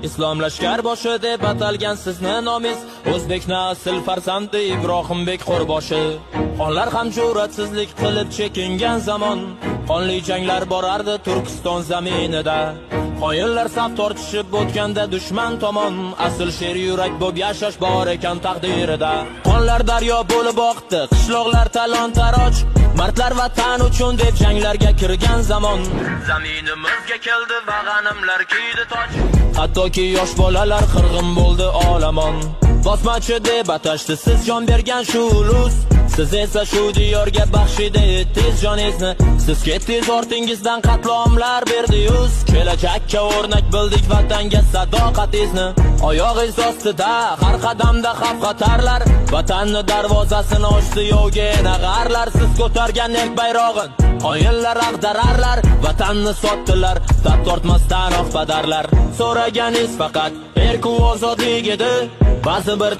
Islomlashgar boshi deb atalgan sizni nomingiz O'zbekni asl farzandi Ibrohimbek Qo'rboshi. Xonlar ham jur'atsizlik qilib chekingan zamon, qonli janglar borardi Turkiston zaminida. Qoyinlar saf tortishib o'tganda dushman tomon, asl sher yurak bo'b yashash bor ekan taqdirida. Qonlar daryo bo'lib oqdi, qishloqlar talon-taroj, mardlar vatan uchun deb janglarga kirgan zamon. Zaminimizga keldi va g'animlar kiydi toj, hattoki yosh bolalar qirg'in bo'ldi olamon. Bosmachi deb atashdi siz jon bergan shu ulus, siz esa shu diyorga baxshida etdingiz joningizni. Siz ketdingiz ortingizdan qatlomlar berdi-yuz, kelajakka o'rnak bildik vatanga sadoqatingizni. Oyog'ingiz ostida har qadamda xavf-xatarlar, vatanni darvozasini ochdi yovga nag'arlar. Siz ko'targan ilk bayrog'in qoyinlar ag'dararlar, vatanni sotdilar tab tortmasdan oq padarlar. So'raganingiz faqat erku ozodlik edi, ba'zi bir